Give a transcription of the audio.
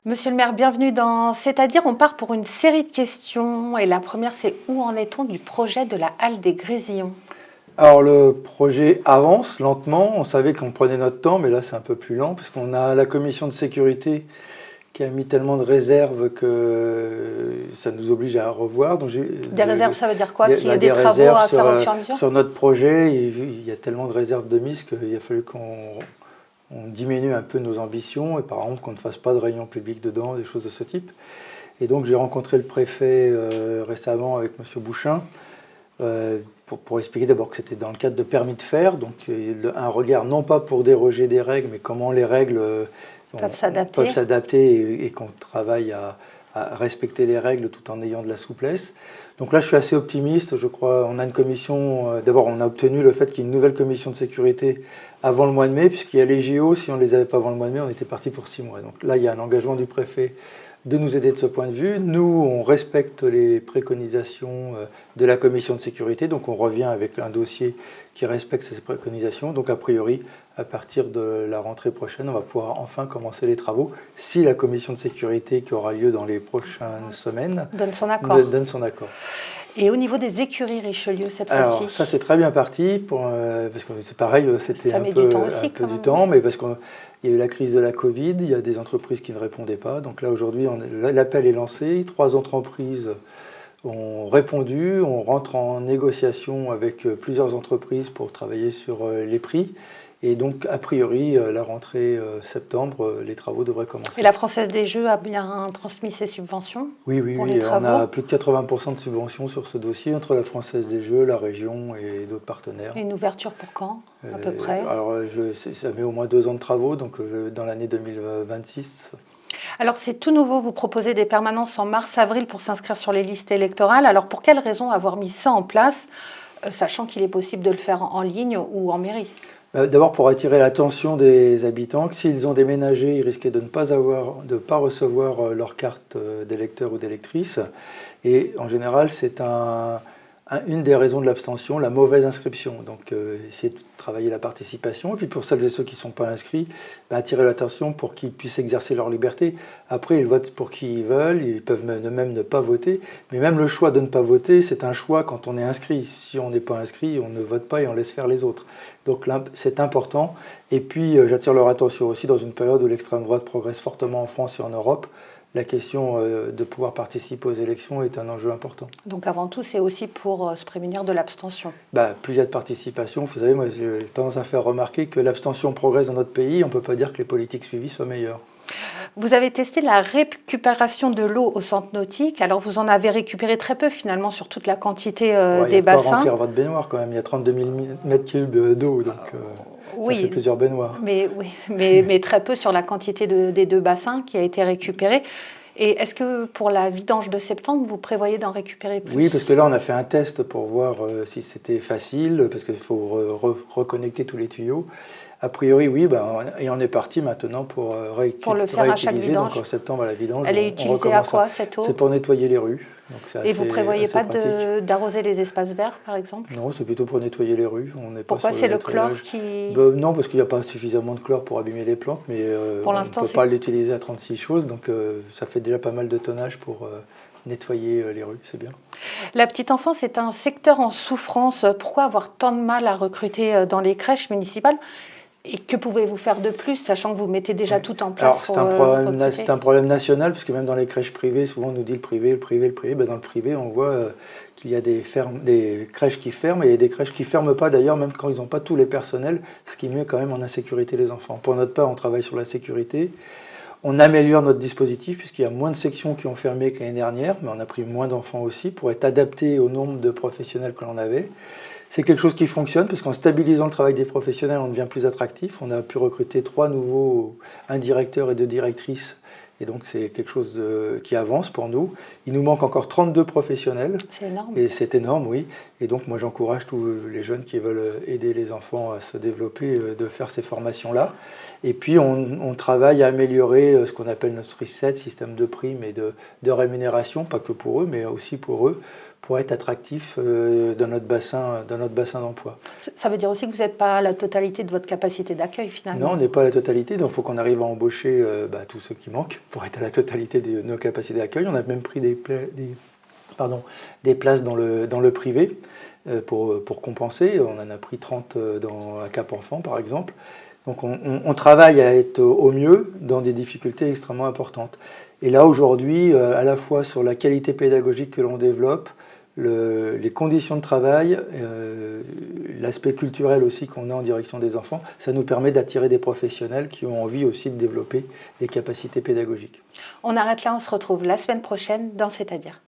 Monsieur le maire, bienvenue dans C'est-à-dire, on part pour une série de questions. Et la première, c'est où en est-on du projet de la halle des Grésillons? Alors le projet avance lentement, on savait qu'on prenait notre temps, mais là c'est un peu plus lent, parce qu'on a la commission de sécurité qui a mis tellement de réserves que ça nous oblige à revoir. Donc Des réserves, ça veut dire quoi? Qu'il y ait des des travaux réserves à faire au fur et à mesure? sur notre projet, il y a tellement de réserves de mise qu'il a fallu qu'on diminue un peu nos ambitions, et par exemple qu'on ne fasse pas de réunion publique dedans, des choses de ce type. Et donc j'ai rencontré le préfet récemment avec M. Bouchin, pour expliquer d'abord que c'était dans le cadre de permis de faire, donc un regard non pas pour déroger des règles, mais comment les règles peuvent s'adapter et qu'on travaille à respecter les règles tout en ayant de la souplesse. Donc là, je suis assez optimiste, je crois. On a une commission, d'abord on a obtenu le fait qu'il y ait une nouvelle commission de sécurité avant le mois de mai, puisqu'il y a les JO, si on ne les avait pas avant le mois de mai, on était parti pour 6 mois. Donc là, il y a un engagement du préfet de nous aider de ce point de vue. Nous, on respecte les préconisations de la commission de sécurité, donc on revient avec un dossier qui respecte ces préconisations. Donc a priori, à partir de la rentrée prochaine, on va pouvoir enfin commencer les travaux, si la commission de sécurité qui aura lieu dans les prochaines semaines donne son accord. Donne son accord. Et au niveau des écuries Richelieu, cette fois-ci? Alors ça c'est très bien parti, parce que c'est pareil, c'était un peu du temps, mais parce qu'il y a eu la crise de la Covid, il y a des entreprises qui ne répondaient pas. Donc là aujourd'hui, l'appel est lancé, 3 entreprises ont répondu, on rentre en négociation avec plusieurs entreprises pour travailler sur les prix. Et donc, a priori, la rentrée septembre, les travaux devraient commencer. Et la Française des Jeux a bien transmis ses subventions? Oui, on a plus de 80% de subventions sur ce dossier entre la Française des Jeux, la région et d'autres partenaires. Et une ouverture pour quand, à peu près? Alors, ça met au moins 2 ans de travaux, donc dans l'année 2026. Alors c'est tout nouveau, vous proposez des permanences en mars-avril pour s'inscrire sur les listes électorales. Alors pour quelle raison avoir mis ça en place, sachant qu'il est possible de le faire en ligne ou en mairie? D'abord pour attirer l'attention des habitants, que s'ils ont déménagé, ils risquaient de ne pas recevoir leur carte d'électeur ou d'électrice. Et en général, c'est une des raisons de l'abstention, la mauvaise inscription. Donc essayer de travailler la participation. Et puis pour celles et ceux qui ne sont pas inscrits, attirer l'attention pour qu'ils puissent exercer leur liberté. Après, ils votent pour qui ils veulent, ils peuvent même ne pas voter. Mais même le choix de ne pas voter, c'est un choix quand on est inscrit. Si on n'est pas inscrit, on ne vote pas et on laisse faire les autres. Donc là, c'est important. Et puis j'attire leur attention aussi dans une période où l'extrême droite progresse fortement en France et en Europe. La question de pouvoir participer aux élections est un enjeu important. Donc avant tout, c'est aussi pour se prémunir de l'abstention. Plus il y a de participation, vous savez, moi j'ai tendance à faire remarquer que l'abstention progresse dans notre pays, on ne peut pas dire que les politiques suivies soient meilleures. Vous avez testé la récupération de l'eau au centre nautique. Alors vous en avez récupéré très peu finalement sur toute la quantité des bassins. Il faut remplir votre baignoire quand même, il y a 32 000 m3 d'eau, donc oui, ça fait plusieurs baignoires. Mais très peu sur la quantité des 2 bassins qui a été récupérée. Et est-ce que pour la vidange de septembre, vous prévoyez d'en récupérer plus? Oui, parce que là on a fait un test pour voir si c'était facile, parce qu'il faut reconnecter tous les tuyaux. A priori, oui, et on est parti maintenant pour le faire à chaque vidange. Donc en septembre à la vidange. Elle est utilisée à quoi cette eau? C'est pour nettoyer les rues. Et vous ne prévoyez pas d'arroser les espaces verts, par exemple? Non, c'est plutôt pour nettoyer les rues. Pourquoi c'est le chlore qui... Non, parce qu'il n'y a pas suffisamment de chlore pour abîmer les plantes, mais pour l'instant, on ne peut pas l'utiliser à 36 choses, donc ça fait déjà pas mal de tonnage pour nettoyer les rues, c'est bien. La petite enfance est un secteur en souffrance. Pourquoi avoir tant de mal à recruter dans les crèches municipales? Et que pouvez-vous faire de plus, sachant que vous mettez déjà tout en place? C'est un problème national, parce que même dans les crèches privées, souvent on nous dit le privé. Dans le privé, on voit qu'il y a des crèches qui ferment, et il y a des crèches qui ne ferment pas d'ailleurs, même quand ils n'ont pas tous les personnels, ce qui met quand même en insécurité les enfants. Pour notre part, on travaille sur la sécurité. On améliore notre dispositif, puisqu'il y a moins de sections qui ont fermé que l'année dernière, mais on a pris moins d'enfants aussi, pour être adapté au nombre de professionnels que l'on avait. C'est quelque chose qui fonctionne, parce qu'en stabilisant le travail des professionnels, on devient plus attractif. On a pu recruter 3 nouveaux, un directeur et 2 directrices, et donc c'est quelque chose qui avance pour nous. Il nous manque encore 32 professionnels. C'est énorme. Et c'est énorme, oui. Et donc moi j'encourage tous les jeunes qui veulent aider les enfants à se développer, de faire ces formations-là. Et puis on travaille à améliorer ce qu'on appelle notre reset, système de primes et de rémunération, pas que pour eux, mais aussi pour eux, pour être attractif dans notre bassin d'emploi. Ça veut dire aussi que vous n'êtes pas à la totalité de votre capacité d'accueil finalement. Non, on n'est pas à la totalité, donc il faut qu'on arrive à embaucher tous ceux qui manquent pour être à la totalité de nos capacités d'accueil. On a même pris des places dans le privé pour compenser. On en a pris 30 à Cap Enfant par exemple. Donc on travaille à être au mieux dans des difficultés extrêmement importantes. Et là aujourd'hui, à la fois sur la qualité pédagogique que l'on développe, les conditions de travail, l'aspect culturel aussi qu'on a en direction des enfants, ça nous permet d'attirer des professionnels qui ont envie aussi de développer des capacités pédagogiques. On arrête là, on se retrouve la semaine prochaine dans C'est-à-dire.